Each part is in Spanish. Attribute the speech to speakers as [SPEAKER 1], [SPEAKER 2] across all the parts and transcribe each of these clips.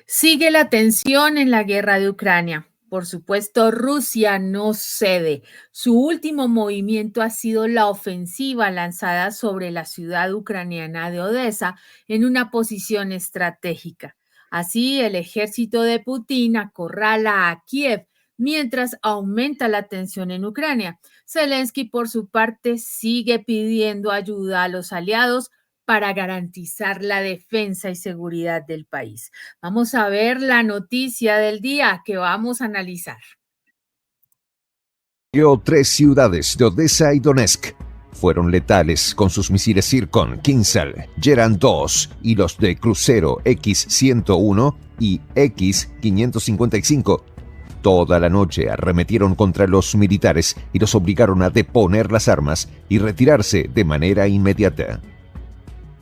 [SPEAKER 1] Sigue la tensión en la guerra de Ucrania. Por supuesto, Rusia no cede. Su último movimiento ha sido la ofensiva lanzada sobre la ciudad ucraniana de Odessa en una posición estratégica. Así, el ejército de Putin acorrala a Kiev mientras aumenta la tensión en Ucrania. Zelensky, por su parte, sigue pidiendo ayuda a los aliados para garantizar la defensa y seguridad del país. Vamos a ver la noticia del día que vamos a analizar.
[SPEAKER 2] Tres ciudades de Odessa y Donetsk fueron letales con sus misiles Zircon, Kinzhal, Gerand 2 y los de crucero X-101 y X-555. Toda la noche arremetieron contra los militares y los obligaron a deponer las armas y retirarse de manera inmediata.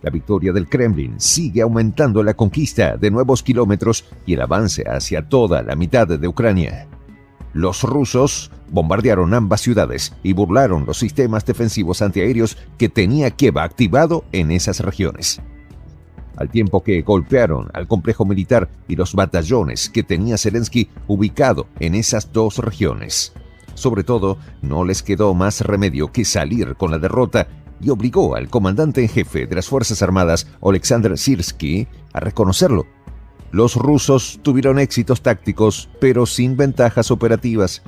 [SPEAKER 2] La victoria del Kremlin sigue aumentando la conquista de nuevos kilómetros y el avance hacia toda la mitad de Ucrania. Los rusos bombardearon ambas ciudades y burlaron los sistemas defensivos antiaéreos que tenía Kiev activado en esas regiones. Al tiempo que golpearon al complejo militar y los batallones que tenía Zelensky ubicado en esas dos regiones. Sobre todo, no les quedó más remedio que salir con la derrota y obligó al comandante en jefe de las Fuerzas Armadas, Oleksandr Syrskyi, a reconocerlo. Los rusos tuvieron éxitos tácticos, pero sin ventajas operativas.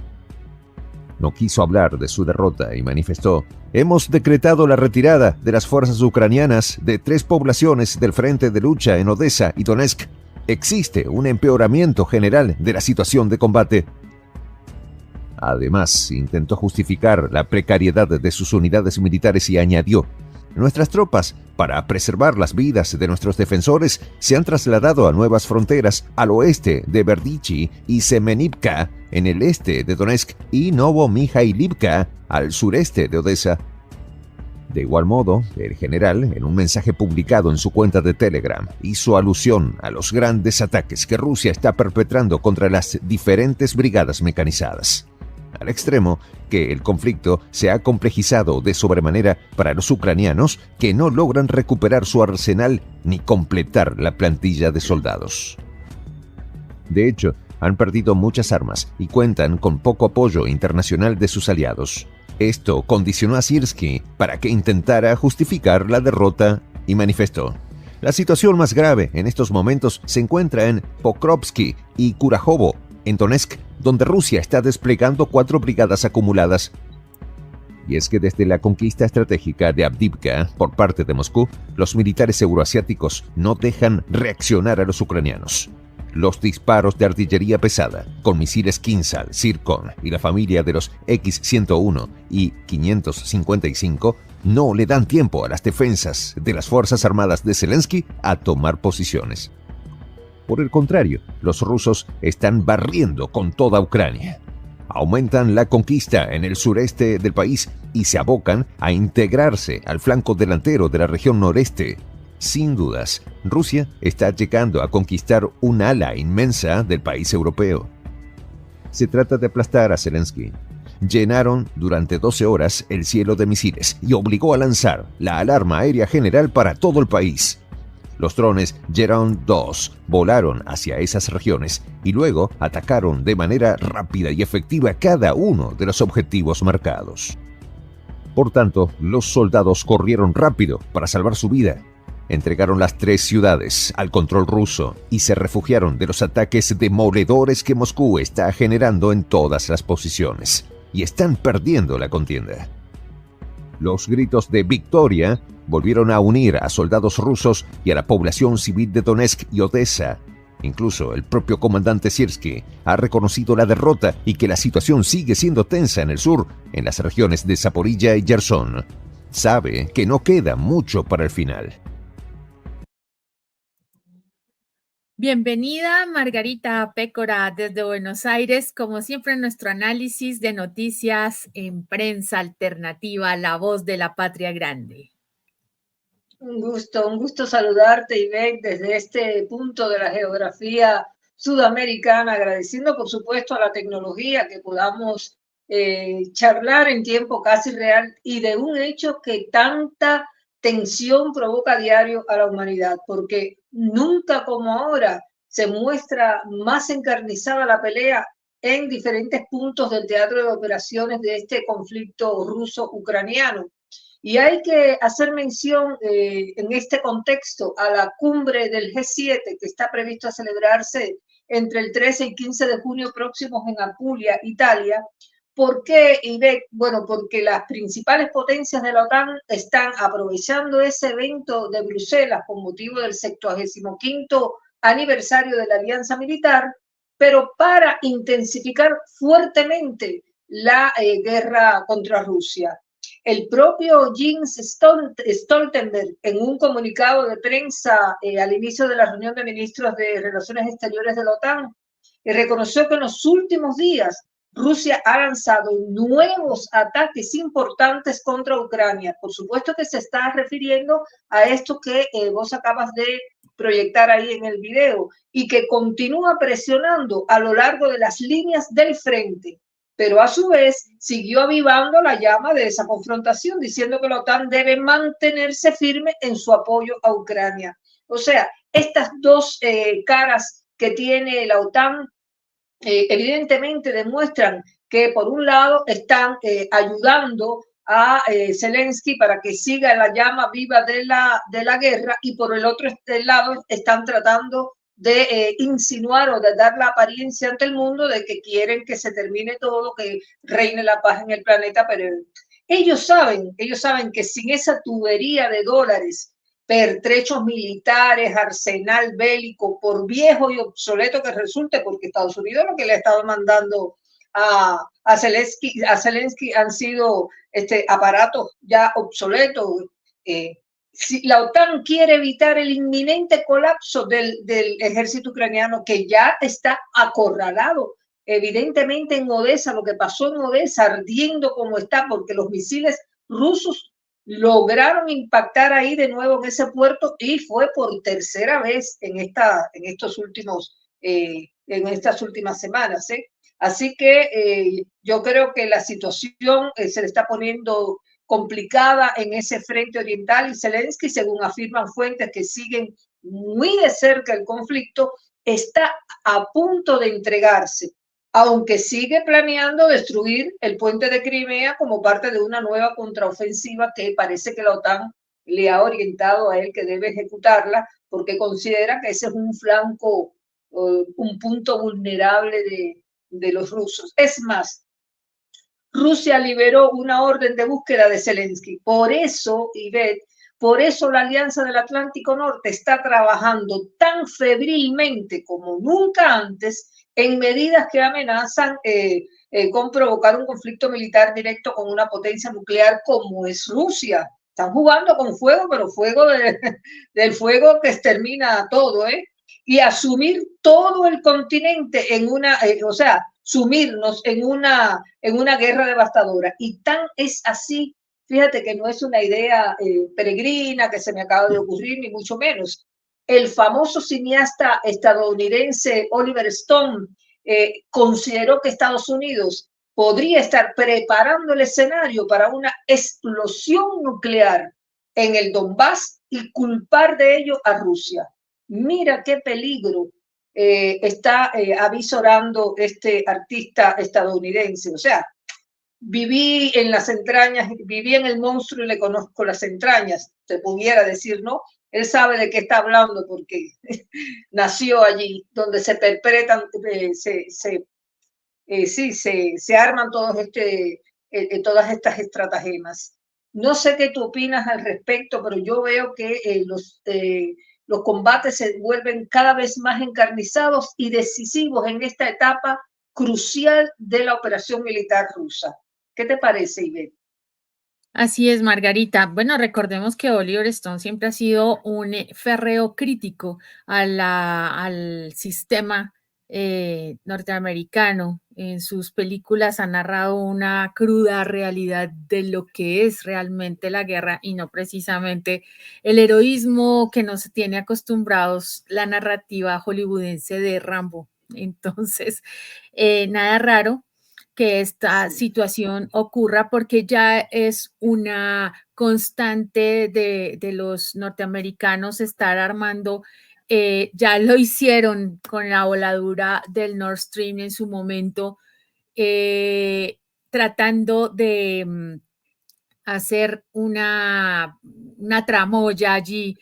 [SPEAKER 2] No quiso hablar de su derrota y manifestó: «Hemos decretado la retirada de las fuerzas ucranianas de 3 poblaciones del frente de lucha en Odessa y Donetsk. Existe un empeoramiento general de la situación de combate». Además, intentó justificar la precariedad de sus unidades militares y añadió: «Nuestras tropas, para preservar las vidas de nuestros defensores, se han trasladado a nuevas fronteras al oeste de Berdichi y Semenivka, en el este de Donetsk, y Novomijailivka, al sureste de Odessa». De igual modo, el general, en un mensaje publicado en su cuenta de Telegram, hizo alusión a los grandes ataques que Rusia está perpetrando contra las diferentes brigadas mecanizadas, al extremo que el conflicto se ha complejizado de sobremanera para los ucranianos, que no logran recuperar su arsenal ni completar la plantilla de soldados. De hecho, han perdido muchas armas y cuentan con poco apoyo internacional de sus aliados. Esto condicionó a Syrskyi para que intentara justificar la derrota y manifestó: «La situación más grave en estos momentos se encuentra en Pokrovsky y Kurajovo, en Donetsk, donde Rusia está desplegando 4 brigadas acumuladas». Y es que desde la conquista estratégica de Avdiivka por parte de Moscú, los militares euroasiáticos no dejan reaccionar a los ucranianos. Los disparos de artillería pesada, con misiles Kinzhal, Zircon y la familia de los X-101 y 555, no le dan tiempo a las defensas de las Fuerzas Armadas de Zelensky a tomar posiciones. Por el contrario, los rusos están barriendo con toda Ucrania. Aumentan la conquista en el sureste del país y se abocan a integrarse al flanco delantero de la región noreste. Sin dudas, Rusia está llegando a conquistar un ala inmensa del país europeo. Se trata de aplastar a Zelensky. Llenaron durante 12 horas el cielo de misiles y obligó a lanzar la alarma aérea general para todo el país. Los drones Gerand 2 volaron hacia esas regiones y luego atacaron de manera rápida y efectiva cada uno de los objetivos marcados. Por tanto, los soldados corrieron rápido para salvar su vida. Entregaron las 3 ciudades al control ruso y se refugiaron de los ataques demoledores que Moscú está generando en todas las posiciones, y están perdiendo la contienda. Los gritos de victoria volvieron a unir a soldados rusos y a la población civil de Donetsk y Odessa. Incluso el propio comandante Syrskyi ha reconocido la derrota y que la situación sigue siendo tensa en el sur, en las regiones de Zaporilla y Jersón. Sabe que no queda mucho para el final.
[SPEAKER 1] Bienvenida Margarita Pécora desde Buenos Aires, como siempre en nuestro análisis de noticias en prensa alternativa, La Voz de la Patria Grande.
[SPEAKER 3] Un gusto saludarte, Ivette, desde este punto de la geografía sudamericana, agradeciendo por supuesto a la tecnología que podamos charlar en tiempo casi real y de un hecho que tanta tensión provoca a diario a la humanidad, porque nunca como ahora se muestra más encarnizada la pelea en diferentes puntos del teatro de operaciones de este conflicto ruso-ucraniano. Y hay que hacer mención en este contexto a la cumbre del G7 que está previsto a celebrarse entre el 13 y 15 de junio próximos en Apulia, Italia. ¿Por qué, Ivette? Bueno, porque las principales potencias de la OTAN están aprovechando ese evento de Bruselas con motivo del 75º aniversario de la alianza militar, pero para intensificar fuertemente la guerra contra Rusia. El propio Jens Stoltenberg, en un comunicado de prensa al inicio de la reunión de ministros de Relaciones Exteriores de la OTAN, reconoció que en los últimos días Rusia ha lanzado nuevos ataques importantes contra Ucrania. Por supuesto que se está refiriendo a esto que vos acabas de proyectar ahí en el video y que continúa presionando a lo largo de las líneas del frente, pero a su vez siguió avivando la llama de esa confrontación, diciendo que la OTAN debe mantenerse firme en su apoyo a Ucrania. O sea, estas dos caras que tiene la OTAN evidentemente demuestran que por un lado están ayudando a Zelensky para que siga la llama viva de la guerra y por el otro lado están tratando de insinuar o de dar la apariencia ante el mundo de que quieren que se termine todo, que reine la paz en el planeta, pero ellos saben que sin esa tubería de dólares, pertrechos militares, arsenal bélico, por viejo y obsoleto que resulte, porque Estados Unidos lo que le ha estado mandando a Zelensky han sido aparatos ya obsoletos. Si la OTAN quiere evitar el inminente colapso del ejército ucraniano, que ya está acorralado, evidentemente en Odessa, lo que pasó en Odessa, ardiendo como está, porque los misiles rusos lograron impactar ahí de nuevo en ese puerto y fue por tercera vez en estas últimas semanas. Así que yo creo que la situación se le está poniendo complicada en ese frente oriental y Zelensky, según afirman fuentes que siguen muy de cerca el conflicto, está a punto de entregarse, aunque sigue planeando destruir el puente de Crimea como parte de una nueva contraofensiva que parece que la OTAN le ha orientado a él que debe ejecutarla porque considera que ese es un flanco, un punto vulnerable de los rusos. Es más, Rusia liberó una orden de búsqueda de Zelensky. Por eso, Ivette, por eso la Alianza del Atlántico Norte está trabajando tan febrilmente como nunca antes en medidas que amenazan con provocar un conflicto militar directo con una potencia nuclear como es Rusia. Están jugando con fuego, pero fuego del fuego que extermina todo, y asumir todo el continente en una, o sea, sumirnos en una guerra devastadora. Y tan es así, fíjate que no es una idea peregrina que se me acaba de ocurrir, ni mucho menos. El famoso cineasta estadounidense Oliver Stone consideró que Estados Unidos podría estar preparando el escenario para una explosión nuclear en el Donbass y culpar de ello a Rusia. Mira qué peligro está avisorando este artista estadounidense. O sea, viví en las entrañas, viví en el monstruo y le conozco las entrañas, se pudiera decir, ¿no? Él sabe de qué está hablando porque nació allí, donde se perpetran, se arman todas estas estratagemas. No sé qué tú opinas al respecto, pero yo veo que los combates se vuelven cada vez más encarnizados y decisivos en esta etapa crucial de la operación militar rusa. ¿Qué te parece, Ivette?
[SPEAKER 1] Así es, Margarita. Bueno, recordemos que Oliver Stone siempre ha sido un férreo crítico al sistema norteamericano. En sus películas ha narrado una cruda realidad de lo que es realmente la guerra y no precisamente el heroísmo que nos tiene acostumbrados la narrativa hollywoodense de Rambo. Entonces, nada raro que esta situación ocurra porque ya es una constante de los norteamericanos estar armando Ya lo hicieron con la voladura del Nord Stream en su momento, tratando de hacer una tramoya allí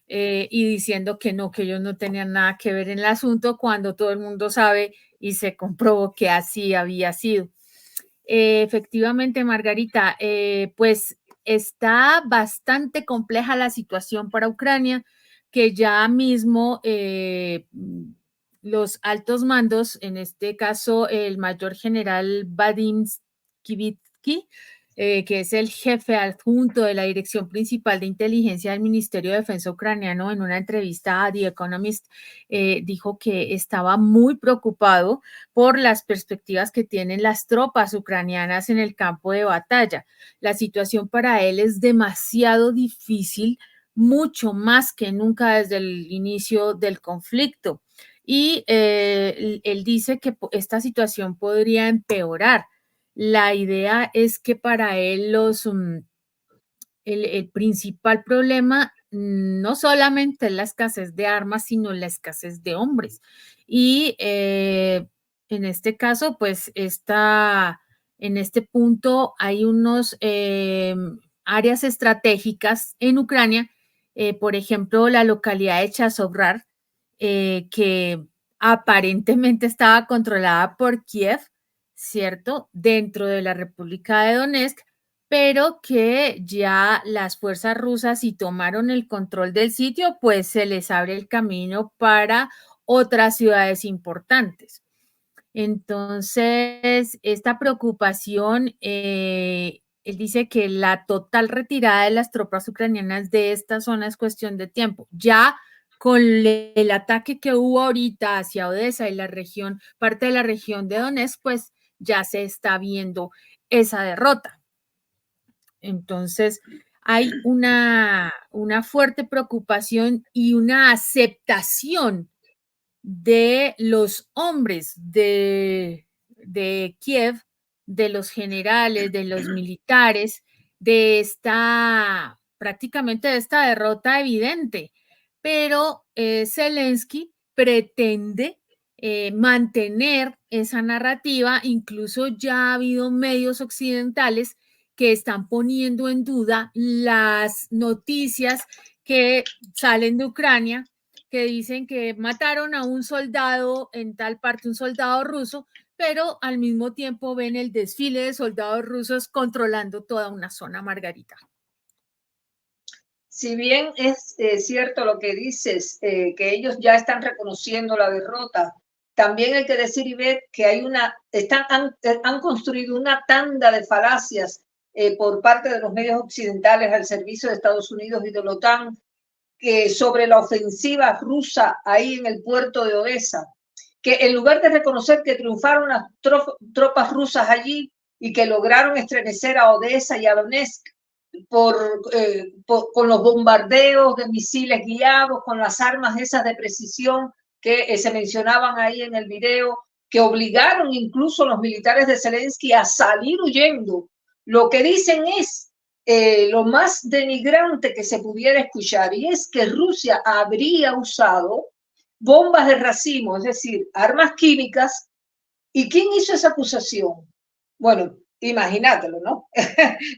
[SPEAKER 1] y diciendo que no, que ellos no tenían nada que ver en el asunto, cuando todo el mundo sabe y se comprobó que así había sido. Efectivamente, Margarita, pues está bastante compleja la situación para Ucrania, que ya mismo los altos mandos, en este caso el mayor general Vadim Skibitsky, que es el jefe adjunto de la Dirección Principal de Inteligencia del Ministerio de Defensa ucraniano, en una entrevista a The Economist, dijo que estaba muy preocupado por las perspectivas que tienen las tropas ucranianas en el campo de batalla. La situación para él es demasiado difícil, mucho más que nunca desde el inicio del conflicto. Y él dice que esta situación podría empeorar. La idea es que para él el principal problema no solamente es la escasez de armas, sino la escasez de hombres. Y en este caso, pues en este punto hay unos áreas estratégicas en Ucrania, por ejemplo, la localidad de Chasiv Yar, que aparentemente estaba controlada por Kiev, ¿cierto? Dentro de la República de Donetsk, pero que ya las fuerzas rusas, si tomaron el control del sitio, pues se les abre el camino para otras ciudades importantes. Entonces, esta preocupación, él dice que la total retirada de las tropas ucranianas de esta zona es cuestión de tiempo. Ya con el ataque que hubo ahorita hacia Odessa y la región, parte de la región de Donetsk, pues ya se está viendo esa derrota. Entonces, hay una fuerte preocupación y una aceptación de los hombres de Kiev, de los generales, de los militares, prácticamente de esta derrota evidente. Pero Zelensky pretende mantener esa narrativa, incluso ya ha habido medios occidentales que están poniendo en duda las noticias que salen de Ucrania, que dicen que mataron a un soldado en tal parte, un soldado ruso, pero al mismo tiempo ven el desfile de soldados rusos controlando toda una zona, Margarita.
[SPEAKER 3] Si bien es cierto lo que dices, que ellos ya están reconociendo la derrota, también hay que decir, Ivette, que han construido una tanda de falacias por parte de los medios occidentales al servicio de Estados Unidos y de la OTAN sobre la ofensiva rusa ahí en el puerto de Odessa, que en lugar de reconocer que triunfaron las tropas rusas allí y que lograron estremecer a Odessa y a Donetsk con los bombardeos de misiles guiados, con las armas esas de precisión que se mencionaban ahí en el video, que obligaron incluso a los militares de Zelensky a salir huyendo. Lo que dicen es lo más denigrante que se pudiera escuchar, y es que Rusia habría usado bombas de racimo, es decir, armas químicas. ¿Y quién hizo esa acusación? Bueno, imagínatelo, ¿no?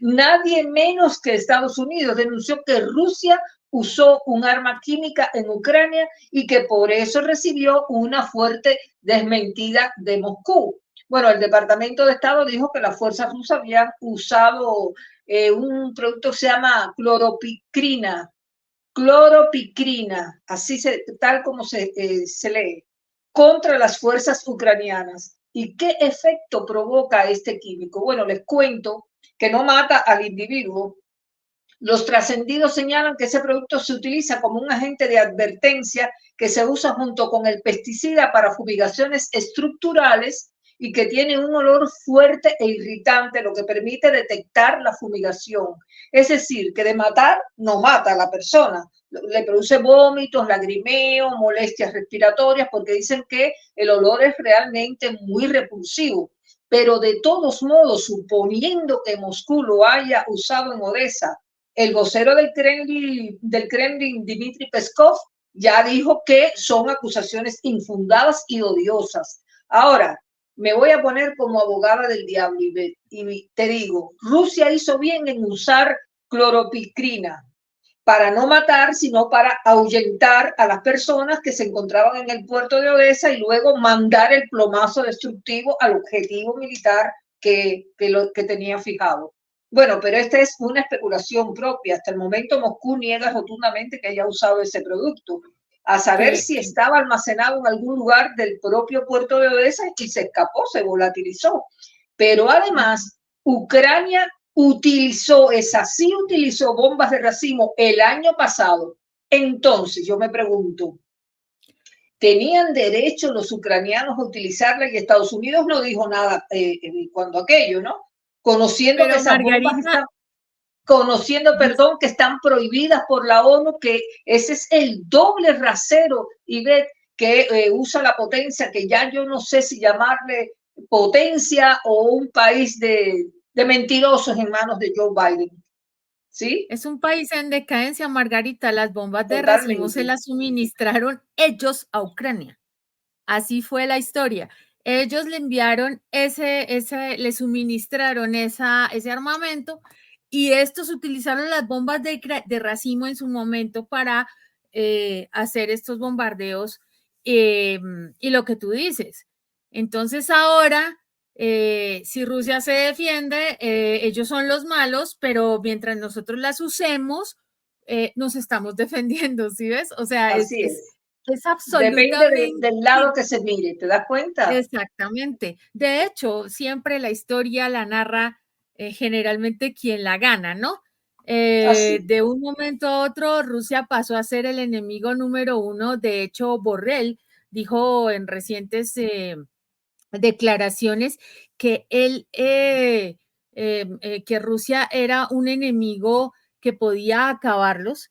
[SPEAKER 3] Nadie menos que Estados Unidos denunció que Rusia usó un arma química en Ucrania y que por eso recibió una fuerte desmentida de Moscú. Bueno, el Departamento de Estado dijo que las fuerzas rusas habían usado un producto que se llama cloropicrina, tal como se lee, contra las fuerzas ucranianas. ¿Y qué efecto provoca este químico? Bueno, les cuento que no mata al individuo. Los trascendidos señalan que ese producto se utiliza como un agente de advertencia que se usa junto con el pesticida para fumigaciones estructurales y que tiene un olor fuerte e irritante, lo que permite detectar la fumigación. Es decir, que de matar no mata a la persona, le produce vómitos, lagrimeo, molestias respiratorias, porque dicen que el olor es realmente muy repulsivo. Pero de todos modos, suponiendo que Moscú lo haya usado en Odessa, el vocero del Kremlin, Dmitry Peskov, ya dijo que son acusaciones infundadas y odiosas. Ahora, me voy a poner como abogada del diablo y te digo, Rusia hizo bien en usar cloropicrina para no matar, sino para ahuyentar a las personas que se encontraban en el puerto de Odessa y luego mandar el plomazo destructivo al objetivo militar que tenía fijado. Bueno, pero esta es una especulación propia. Hasta el momento Moscú niega rotundamente que haya usado ese producto. A saber si estaba almacenado en algún lugar del propio puerto de Odessa y se escapó, se volatilizó. Pero además, Ucrania utilizó bombas de racimo el año pasado. Entonces, yo me pregunto, ¿tenían derecho los ucranianos a utilizarla? Y Estados Unidos no dijo nada cuando aquello, ¿no? Conociendo que esas bombas están, que están prohibidas por la ONU, que ese es el doble rasero, Ivette, que usa la potencia, que ya yo no sé si llamarle potencia o un país de mentirosos en manos de Joe Biden. ¿Sí?
[SPEAKER 1] Es un país en decadencia, Margarita. Las bombas de racimo se las suministraron ellos a Ucrania. Así fue la historia. Ellos le enviaron le suministraron ese armamento y estos utilizaron las bombas de racimo en su momento para hacer estos bombardeos y lo que tú dices. Entonces ahora, si Rusia se defiende, ellos son los malos, pero mientras nosotros las usemos, nos estamos defendiendo, ¿sí ves? O sea, es absolutamente...
[SPEAKER 3] Depende del lado que se mire, ¿te das cuenta?
[SPEAKER 1] Exactamente. De hecho, siempre la historia la narra generalmente quien la gana, ¿no? De un momento a otro, Rusia pasó a ser el enemigo número uno. De hecho, Borrell dijo en recientes declaraciones que que Rusia era un enemigo que podía acabarlos,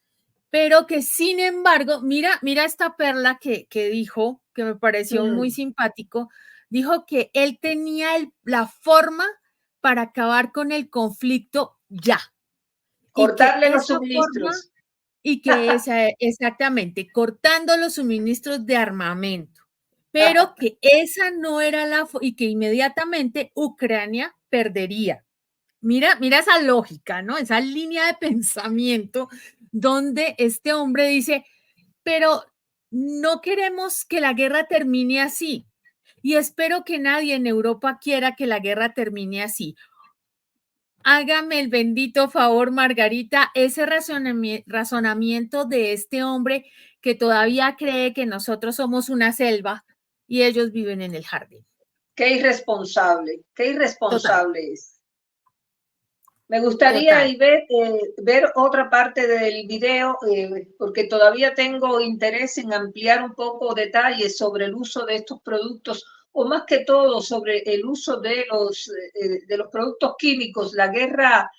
[SPEAKER 1] pero que sin embargo, mira esta perla que dijo, que me pareció muy simpático, dijo que él tenía la forma para acabar con el conflicto ya.
[SPEAKER 3] Cortarle los suministros.
[SPEAKER 1] Y que exactamente, cortando los suministros de armamento, pero que esa no era y que inmediatamente Ucrania perdería. Mira esa lógica, ¿no? Esa línea de pensamiento donde este hombre dice, pero no queremos que la guerra termine así y espero que nadie en Europa quiera que la guerra termine así. Hágame el bendito favor, Margarita, ese razonamiento de este hombre que todavía cree que nosotros somos una selva y ellos viven en el jardín.
[SPEAKER 3] Qué irresponsable es. Me gustaría, Ivette, ver otra parte del video, porque todavía tengo interés en ampliar un poco detalles sobre el uso de estos productos, o más que todo sobre el uso de los productos químicos, la guerra,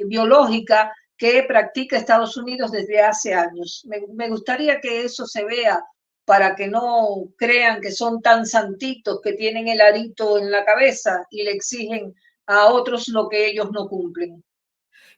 [SPEAKER 3] biológica que practica Estados Unidos desde hace años. Me gustaría que eso se vea para que no crean que son tan santitos que tienen el arito en la cabeza y le exigen a otros lo que ellos no cumplen.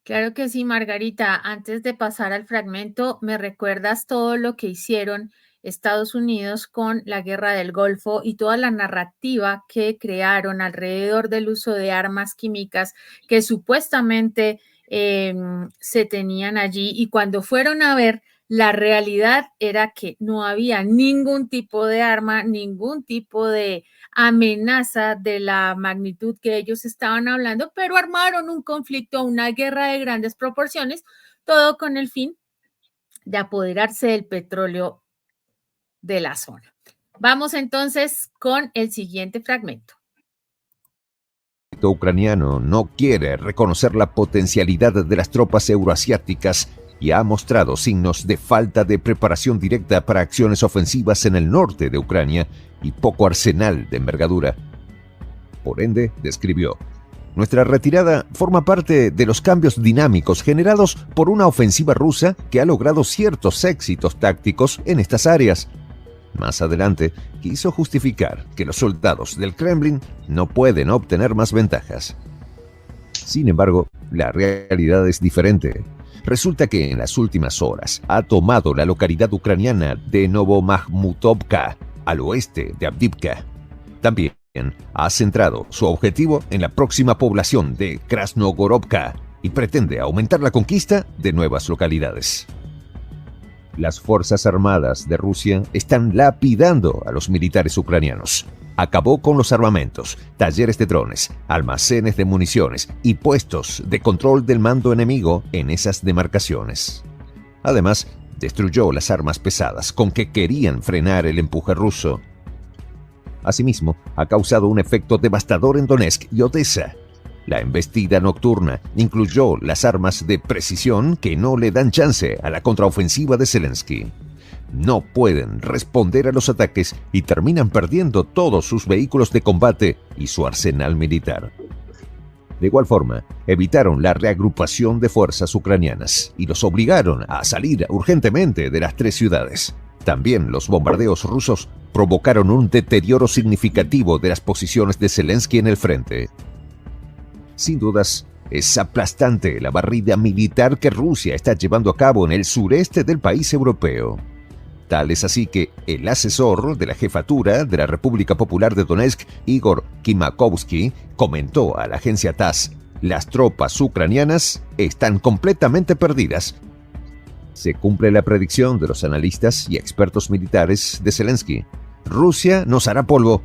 [SPEAKER 1] Claro que sí, Margarita. Antes de pasar al fragmento, ¿me recuerdas todo lo que hicieron Estados Unidos con la guerra del Golfo y toda la narrativa que crearon alrededor del uso de armas químicas que supuestamente se tenían allí? Y cuando fueron a ver, la realidad era que no había ningún tipo de arma, ningún tipo de amenaza de la magnitud que ellos estaban hablando, pero armaron un conflicto, una guerra de grandes proporciones, todo con el fin de apoderarse del petróleo de la zona. Vamos entonces con el siguiente fragmento.
[SPEAKER 2] El ucraniano no quiere reconocer la potencialidad de las tropas euroasiáticas y ha mostrado signos de falta de preparación directa para acciones ofensivas en el norte de Ucrania y poco arsenal de envergadura. Por ende, describió, nuestra retirada forma parte de los cambios dinámicos generados por una ofensiva rusa que ha logrado ciertos éxitos tácticos en estas áreas. Más adelante, quiso justificar que los soldados del Kremlin no pueden obtener más ventajas. Sin embargo, la realidad es diferente. Resulta que en las últimas horas ha tomado la localidad ucraniana de Novomahmutovka, al oeste de Avdiivka. También ha centrado su objetivo en la próxima población de Krasnogorovka y pretende aumentar la conquista de nuevas localidades. Las Fuerzas Armadas de Rusia están lapidando a los militares ucranianos. Acabó con los armamentos, talleres de drones, almacenes de municiones y puestos de control del mando enemigo en esas demarcaciones. Además, destruyó las armas pesadas con que querían frenar el empuje ruso. Asimismo, ha causado un efecto devastador en Donetsk y Odessa. La embestida nocturna incluyó las armas de precisión que no le dan chance a la contraofensiva de Zelensky. No pueden responder a los ataques y terminan perdiendo todos sus vehículos de combate y su arsenal militar. De igual forma, evitaron la reagrupación de fuerzas ucranianas y los obligaron a salir urgentemente de las 3 ciudades. También los bombardeos rusos provocaron un deterioro significativo de las posiciones de Zelensky en el frente. Sin dudas, es aplastante la barrida militar que Rusia está llevando a cabo en el sureste del país europeo. Tal es así que el asesor de la jefatura de la República Popular de Donetsk, Igor Kimakovsky, comentó a la agencia TASS: las tropas ucranianas están completamente perdidas. Se cumple la predicción de los analistas y expertos militares de Zelensky. Rusia nos hará polvo.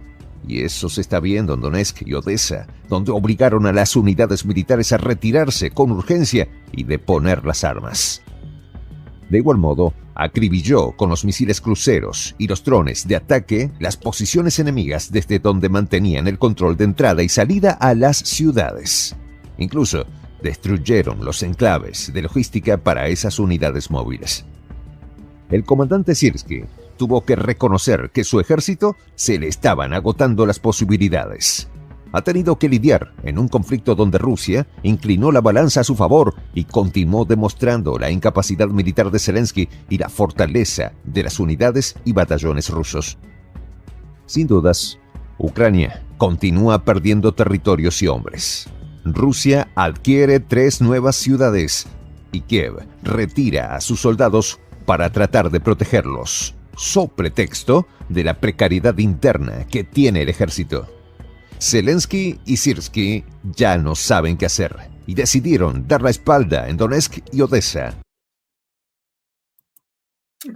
[SPEAKER 2] Y eso se está viendo en Donetsk y Odessa, donde obligaron a las unidades militares a retirarse con urgencia y deponer las armas. De igual modo, acribilló con los misiles cruceros y los drones de ataque las posiciones enemigas desde donde mantenían el control de entrada y salida a las ciudades. Incluso destruyeron los enclaves de logística para esas unidades móviles. El comandante Syrskyi tuvo que reconocer que su ejército se le estaban agotando las posibilidades. Ha tenido que lidiar en un conflicto donde Rusia inclinó la balanza a su favor y continuó demostrando la incapacidad militar de Zelensky y la fortaleza de las unidades y batallones rusos. Sin dudas, Ucrania continúa perdiendo territorios y hombres. Rusia adquiere 3 nuevas ciudades y Kiev retira a sus soldados para tratar de protegerlos, so pretexto de la precariedad interna que tiene el ejército. Zelensky y Syrskyi ya no saben qué hacer y decidieron dar la espalda en Donetsk y Odessa.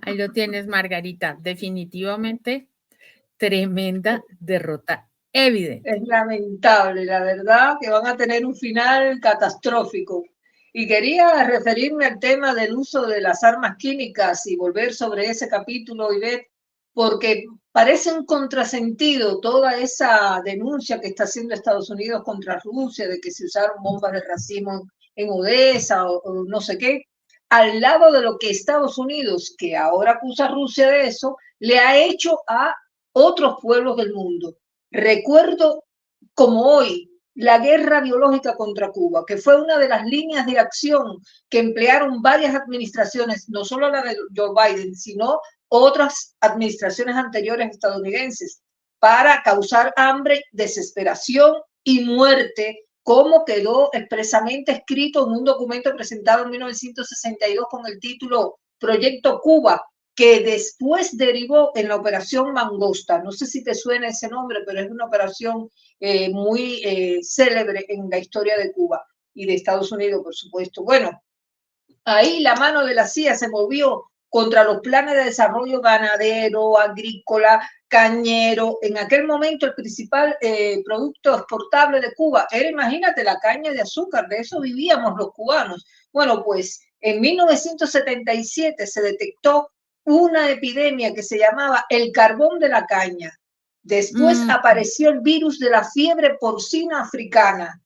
[SPEAKER 1] Ahí lo tienes, Margarita. Definitivamente tremenda derrota evidente.
[SPEAKER 3] Es lamentable, la verdad, que van a tener un final catastrófico. Y quería referirme al tema del uso de las armas químicas y volver sobre ese capítulo, Ivette, porque parece un contrasentido toda esa denuncia que está haciendo Estados Unidos contra Rusia de que se usaron bombas de racimo en Odessa o no sé qué, al lado de lo que Estados Unidos, que ahora acusa a Rusia de eso, le ha hecho a otros pueblos del mundo. Recuerdo como hoy la guerra biológica contra Cuba, que fue una de las líneas de acción que emplearon varias administraciones, no solo la de Joe Biden, sino otras administraciones anteriores estadounidenses, para causar hambre, desesperación y muerte, como quedó expresamente escrito en un documento presentado en 1962 con el título Proyecto Cuba, que después derivó en la Operación Mangosta. No sé si te suena ese nombre, pero es una operación muy célebre en la historia de Cuba y de Estados Unidos, por supuesto. Bueno, ahí la mano de la CIA se movió contra los planes de desarrollo ganadero, agrícola, cañero. En aquel momento el principal producto exportable de Cuba era, imagínate, la caña de azúcar, de eso vivíamos los cubanos. Bueno, pues en 1977 se detectó una epidemia que se llamaba el carbón de la caña. Después apareció el virus de la fiebre porcina africana,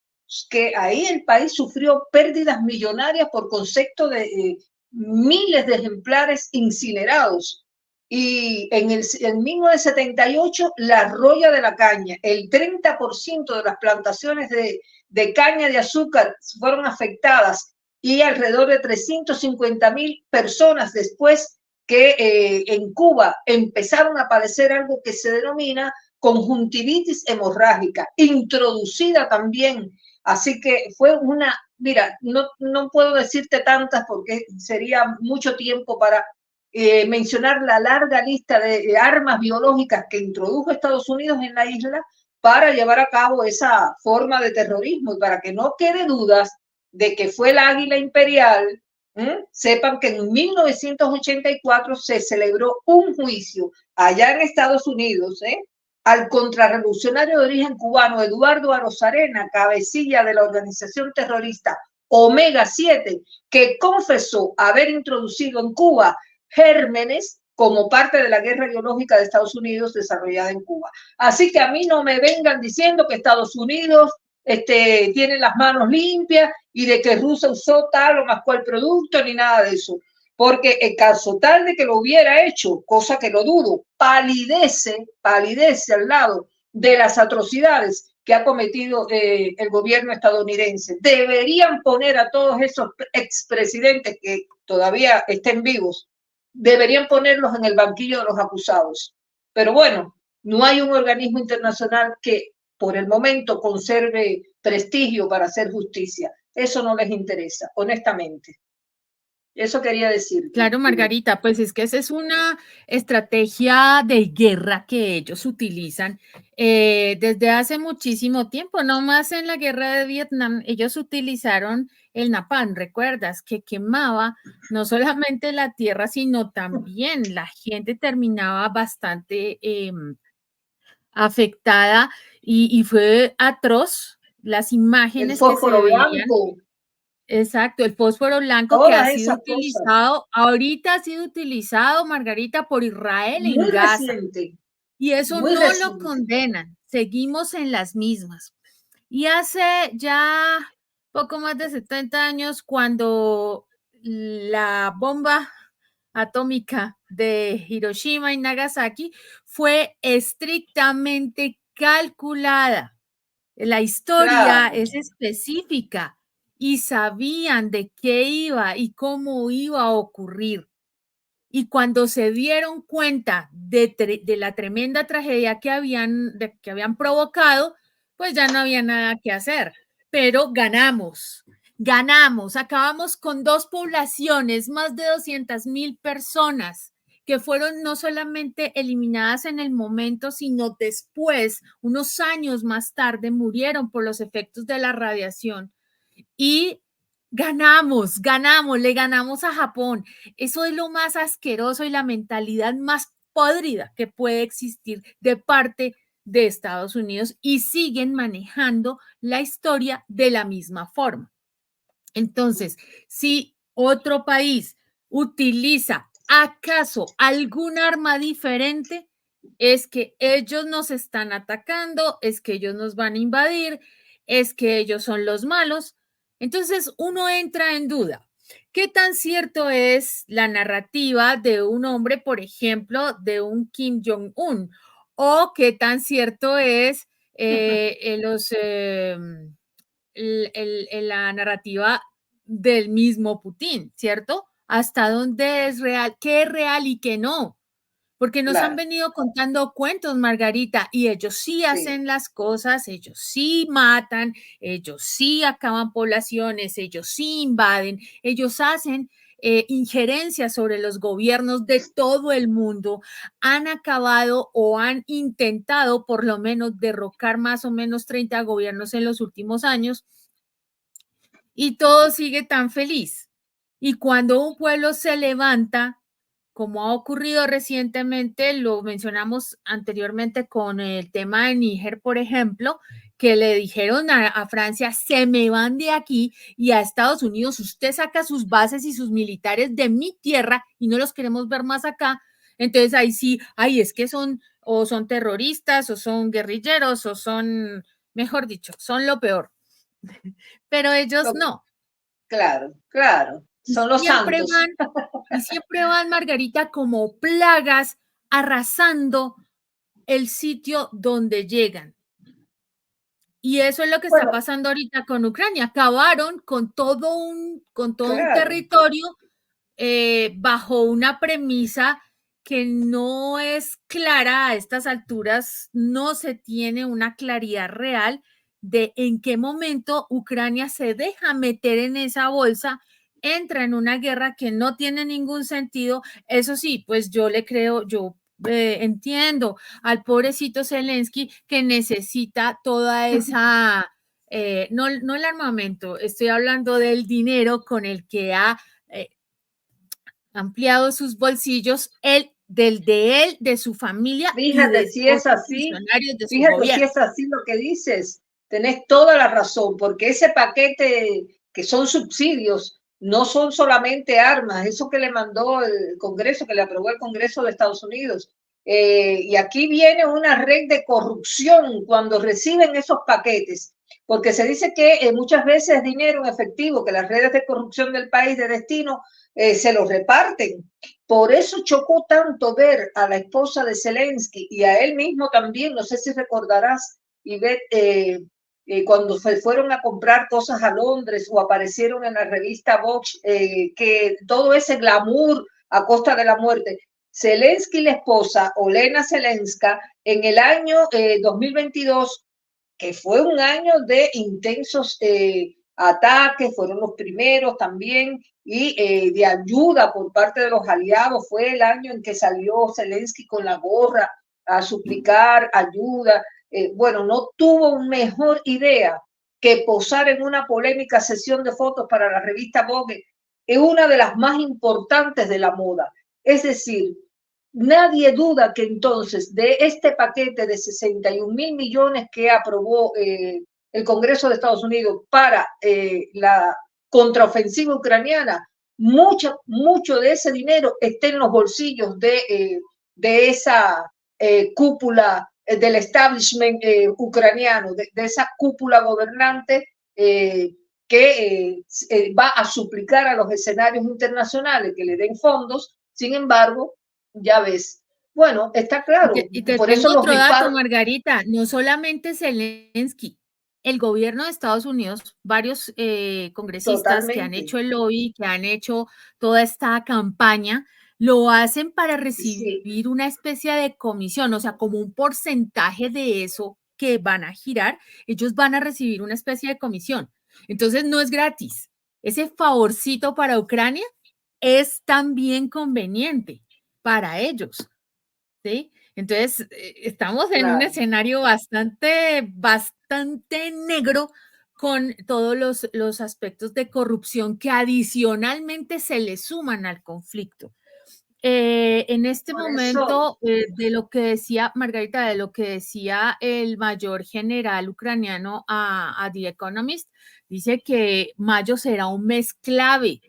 [SPEAKER 3] que ahí el país sufrió pérdidas millonarias por concepto de miles de ejemplares incinerados. Y en 1978, la roya de la caña, el 30% de las plantaciones de caña de azúcar fueron afectadas y alrededor de 350,000 personas después que en Cuba empezaron a padecer algo que se denomina conjuntivitis hemorrágica, introducida también. Así que fue una Mira, no puedo decirte tantas porque sería mucho tiempo para mencionar la larga lista de armas biológicas que introdujo Estados Unidos en la isla para llevar a cabo esa forma de terrorismo y para que no quede dudas de que fue el águila imperial. Sepan que en 1984 se celebró un juicio allá en Estados Unidos, al contrarrevolucionario de origen cubano Eduardo Arozarena, cabecilla de la organización terrorista Omega 7, que confesó haber introducido en Cuba gérmenes como parte de la guerra biológica de Estados Unidos desarrollada en Cuba. Así que a mí no me vengan diciendo que Estados Unidos tiene las manos limpias y de que Rusia usó tal o más cual producto, ni nada de eso. Porque en caso tal de que lo hubiera hecho, cosa que lo dudo, palidece al lado de las atrocidades que ha cometido el gobierno estadounidense. Deberían poner a todos esos expresidentes que todavía estén vivos, deberían ponerlos en el banquillo de los acusados. Pero bueno, no hay un organismo internacional que por el momento conserve prestigio para hacer justicia. Eso no les interesa, honestamente. Eso quería decir.
[SPEAKER 1] Claro, Margarita, pues es que esa es una estrategia de guerra que ellos utilizan desde hace muchísimo tiempo, no más en la guerra de Vietnam, ellos utilizaron el napalm, ¿recuerdas? Que quemaba no solamente la tierra, sino también la gente terminaba bastante afectada y fue atroz las
[SPEAKER 3] El
[SPEAKER 1] imágenes que se
[SPEAKER 3] fósforo
[SPEAKER 1] veían.
[SPEAKER 3] blanco.
[SPEAKER 1] Exacto, el fósforo blanco que ha
[SPEAKER 3] Todas
[SPEAKER 1] sido
[SPEAKER 3] esas cosas.
[SPEAKER 1] utilizado, ahorita ha sido utilizado, Margarita, por Israel en
[SPEAKER 3] Muy
[SPEAKER 1] Gaza,
[SPEAKER 3] reciente.
[SPEAKER 1] y eso
[SPEAKER 3] Muy
[SPEAKER 1] no lo
[SPEAKER 3] reciente.
[SPEAKER 1] condenan, seguimos en las mismas. Y hace ya poco más de 70 años, cuando la bomba atómica de Hiroshima y Nagasaki fue estrictamente calculada. La historia
[SPEAKER 3] Claro.
[SPEAKER 1] es específica y sabían de qué iba y cómo iba a ocurrir. Y cuando se dieron cuenta de la tremenda tragedia que habían provocado, pues ya no había nada que hacer. Pero ganamos, acabamos con dos poblaciones, más de 200,000 personas que fueron no solamente eliminadas en el momento, sino después, unos años más tarde, murieron por los efectos de la radiación. Y le ganamos a Japón. Eso es lo más asqueroso y la mentalidad más podrida que puede existir de parte de Estados Unidos y siguen manejando la historia de la misma forma. Entonces, si otro país utiliza acaso algún arma diferente, es que ellos nos están atacando, es que ellos nos van a invadir, es que ellos son los malos. Entonces uno entra en duda. ¿Qué tan cierto es la narrativa de un hombre, por ejemplo, de un Kim Jong-un? ¿O qué tan cierto es la narrativa del mismo Putin, ¿cierto? ¿Hasta dónde es real? ¿Qué es real y qué no? Porque nos han
[SPEAKER 3] Claro.
[SPEAKER 1] venido contando cuentos, Margarita, y ellos sí
[SPEAKER 3] Sí.
[SPEAKER 1] hacen las cosas, ellos sí matan, ellos sí acaban poblaciones, ellos sí invaden, ellos hacen injerencias sobre los gobiernos de todo el mundo, han acabado o han intentado por lo menos derrocar más o menos 30 gobiernos en los últimos años y todo sigue tan feliz. Y cuando un pueblo se levanta, como ha ocurrido recientemente, lo mencionamos anteriormente con el tema de Níger, por ejemplo, que le dijeron a Francia, se me van de aquí, y a Estados Unidos, usted saca sus bases y sus militares de mi tierra y no los queremos ver más acá. Entonces ahí sí, ay, es que son o son terroristas o son guerrilleros o son, mejor dicho, son lo peor. Pero ellos no.
[SPEAKER 3] Claro, claro.
[SPEAKER 1] Y
[SPEAKER 3] Son los
[SPEAKER 1] siempre
[SPEAKER 3] santos.
[SPEAKER 1] van, y siempre van, Margarita, como plagas arrasando el sitio donde llegan. Y eso es lo que está
[SPEAKER 3] Bueno,
[SPEAKER 1] pasando ahorita con Ucrania. Acabaron con todo un
[SPEAKER 3] claro.
[SPEAKER 1] territorio bajo una premisa que no es clara a estas alturas, no se tiene una claridad real de en qué momento Ucrania se deja meter en esa bolsa, entra en una guerra que no tiene ningún sentido. Eso sí, pues yo le creo, yo entiendo al pobrecito Zelensky que necesita toda esa, no el armamento, estoy hablando del dinero con el que ha ampliado sus bolsillos, de su familia y
[SPEAKER 3] Fíjate
[SPEAKER 1] de
[SPEAKER 3] si es
[SPEAKER 1] otros
[SPEAKER 3] así,
[SPEAKER 1] funcionarios de su
[SPEAKER 3] fíjate si
[SPEAKER 1] gobierno.
[SPEAKER 3] es así lo que dices. Tenés toda la razón, porque ese paquete que son subsidios no son solamente armas, eso que le mandó el Congreso, que le aprobó el Congreso de Estados Unidos. Y aquí viene una red de corrupción cuando reciben esos paquetes, porque se dice que muchas veces es dinero en efectivo, que las redes de corrupción del país de destino se lo reparten. Por eso chocó tanto ver a la esposa de Zelensky y a él mismo también, no sé si recordarás, Ivette, cuando fueron a comprar cosas a Londres o aparecieron en la revista Vox, que todo ese glamour a costa de la muerte. Zelensky y la esposa, Olena Zelenska, en el año 2022, que fue un año de intensos ataques, fueron los primeros también, y de ayuda por parte de los aliados. Fue el año en que salió Zelensky con la gorra a suplicar ayuda. Bueno, no tuvo mejor idea que posar en una polémica sesión de fotos para la revista Vogue, es una de las más importantes de la moda. Es decir, nadie duda que entonces de este paquete de 61.000 millones que aprobó el Congreso de Estados Unidos para la contraofensiva ucraniana, mucho de ese dinero está en los bolsillos de esa cúpula del establishment ucraniano, de esa cúpula gobernante que va a suplicar a los escenarios internacionales que le den fondos. Sin embargo, ya ves. Bueno, está claro.
[SPEAKER 1] Y te
[SPEAKER 3] Por eso
[SPEAKER 1] tengo
[SPEAKER 3] los
[SPEAKER 1] otro dato,
[SPEAKER 3] disparos.
[SPEAKER 1] Margarita, no solamente Zelensky, el gobierno de Estados Unidos, varios congresistas que han
[SPEAKER 3] Totalmente.
[SPEAKER 1] hecho el lobby, que han hecho toda esta campaña, lo hacen para
[SPEAKER 3] Sí,
[SPEAKER 1] recibir una especie de comisión, o sea, como un porcentaje de eso que van a girar, ellos van a recibir una especie de comisión. Entonces, no es gratis. Ese favorcito para Ucrania es también conveniente para ellos, ¿sí? Entonces, estamos en un
[SPEAKER 3] claro.
[SPEAKER 1] escenario bastante negro con todos los aspectos de corrupción que adicionalmente se le suman al conflicto. En este
[SPEAKER 3] Por eso,
[SPEAKER 1] momento, de lo que decía Margarita, de lo que decía el mayor general ucraniano a The Economist, dice que mayo será un mes clave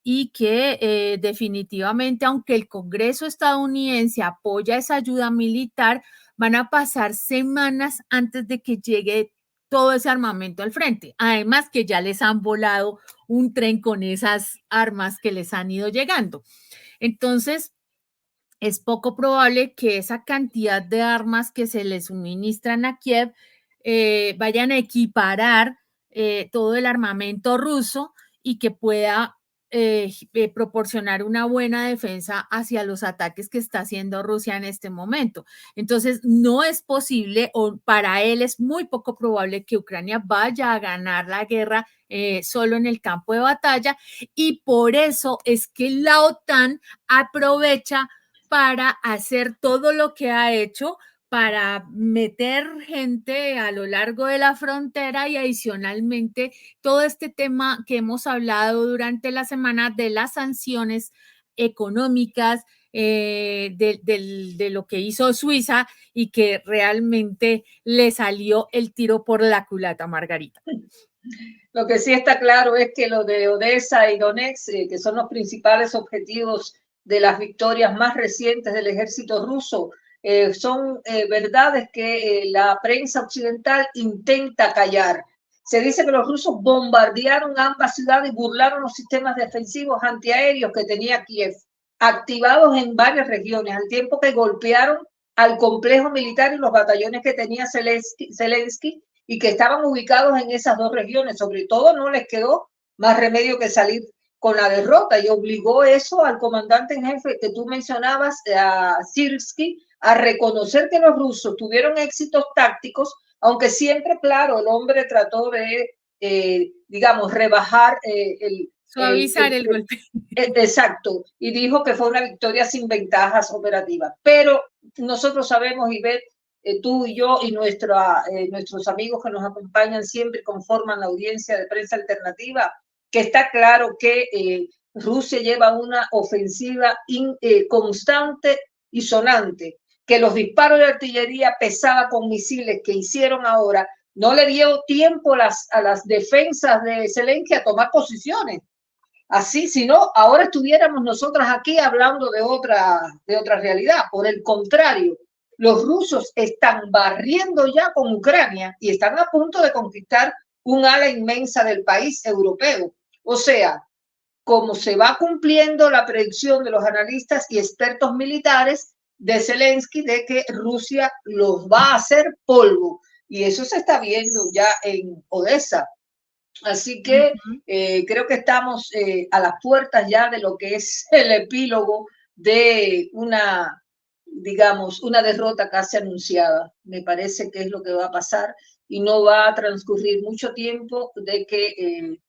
[SPEAKER 1] y que definitivamente, aunque el Congreso estadounidense apoya esa ayuda militar, van a pasar semanas antes de que llegue todo ese armamento al frente. Además que ya les han volado un tren con esas armas que les han ido llegando. Entonces, es poco probable que esa cantidad de armas que se le suministran a Kiev vayan a equiparar todo el armamento ruso y que pueda proporcionar una buena defensa hacia los ataques que está haciendo Rusia en este momento. Entonces, no es posible, o para él es muy poco probable que Ucrania vaya a ganar la guerra solo en el campo de batalla, y por eso es que la OTAN aprovecha para hacer todo lo que ha hecho para meter gente a lo largo de la frontera, y adicionalmente todo este tema que hemos hablado durante la semana de las sanciones económicas, de lo que hizo Suiza y que realmente le salió el tiro por la culata, Margarita.
[SPEAKER 3] lo que sí está claro es que lo de Odessa y Donetsk, que son los principales objetivos de las victorias más recientes del ejército ruso, son verdades que la prensa occidental intenta callar. Se dice que los rusos bombardearon ambas ciudades y burlaron los sistemas defensivos antiaéreos que tenía Kiev, activados en varias regiones, al tiempo que golpearon al complejo militar y los batallones que tenía Zelensky y que estaban ubicados en esas dos regiones. Sobre todo no les quedó más remedio que salir con la derrota, y obligó eso al comandante en jefe que tú mencionabas, a Sirsky, a reconocer que los rusos tuvieron éxitos tácticos, aunque siempre, claro, el hombre trató de, digamos, rebajar
[SPEAKER 1] Suavizar el golpe.
[SPEAKER 3] exacto, y dijo que fue una victoria sin ventajas operativas. Pero nosotros sabemos, Ivette, tú y yo y nuestros amigos que nos acompañan siempre conforman la audiencia de Prensa Alternativa, que está claro que Rusia lleva una ofensiva constante y sonante, que los disparos de artillería pesada con misiles que hicieron ahora no le dio tiempo a las defensas de Zelensky a tomar posiciones. Así, si no, ahora estuviéramos nosotras aquí hablando de otra realidad. Por el contrario, los rusos están barriendo ya con Ucrania y están a punto de conquistar un ala inmensa del país europeo. O sea, como se va cumpliendo la predicción de los analistas y expertos militares de Zelensky de que Rusia los va a hacer polvo. Y eso se está viendo ya en Odessa. Así que creo que estamos a las puertas ya de lo que es el epílogo de digamos, una derrota casi anunciada. Me parece que es lo que va a pasar y no va a transcurrir mucho tiempo de que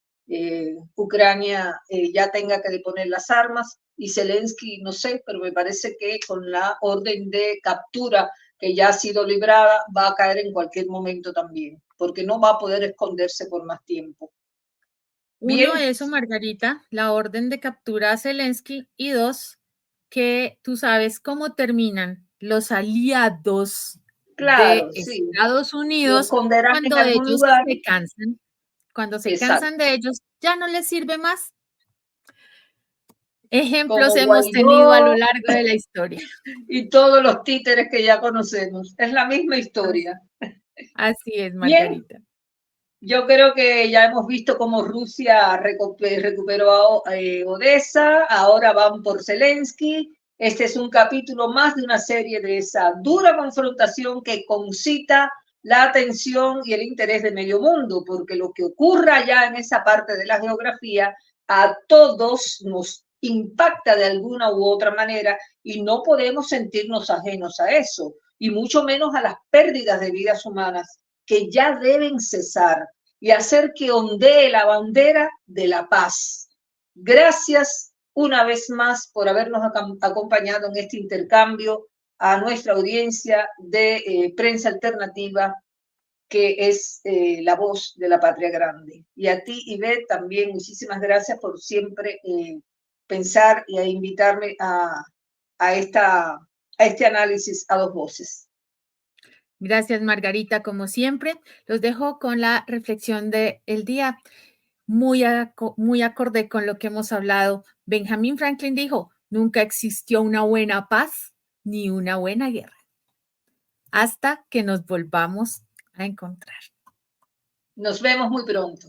[SPEAKER 3] Ucrania ya tenga que deponer las armas y Zelensky, no sé, pero me parece que con la orden de captura que ya ha sido librada, va a caer en cualquier momento también, porque no va a poder esconderse por más tiempo.
[SPEAKER 1] Uno, eso, Margarita, la orden de captura a Zelensky, y dos, que tú sabes cómo terminan los aliados
[SPEAKER 3] claro,
[SPEAKER 1] de
[SPEAKER 3] sí.
[SPEAKER 1] Estados Unidos cuando ellos se cansan. Cuando se cansan de ellos, ya no les sirve más. Ejemplos
[SPEAKER 3] como
[SPEAKER 1] hemos
[SPEAKER 3] Guaidó,
[SPEAKER 1] tenido a lo largo de la historia.
[SPEAKER 3] Y todos los títeres que ya conocemos. Es la misma historia.
[SPEAKER 1] Así es, Margarita.
[SPEAKER 3] Bien, yo creo que ya hemos visto cómo Rusia recuperó Odessa, ahora van por Zelensky. Este es un capítulo más de una serie de esa dura confrontación que concita la atención y el interés de medio mundo, porque lo que ocurra ya en esa parte de la geografía a todos nos impacta de alguna u otra manera y no podemos sentirnos ajenos a eso, y mucho menos a las pérdidas de vidas humanas que ya deben cesar y hacer que ondee la bandera de la paz. Gracias una vez más por habernos acompañado en este intercambio, a nuestra audiencia de Prensa Alternativa, que es la voz de la patria grande. Y a ti, Ivette, también muchísimas gracias por siempre pensar y a invitarme a este análisis a dos voces.
[SPEAKER 1] Gracias, Margarita, como siempre. Los dejo con la reflexión del día, muy acorde con lo que hemos hablado. Benjamin Franklin dijo, nunca existió una buena paz ni una buena guerra, hasta que nos volvamos a encontrar.
[SPEAKER 3] Nos vemos muy pronto.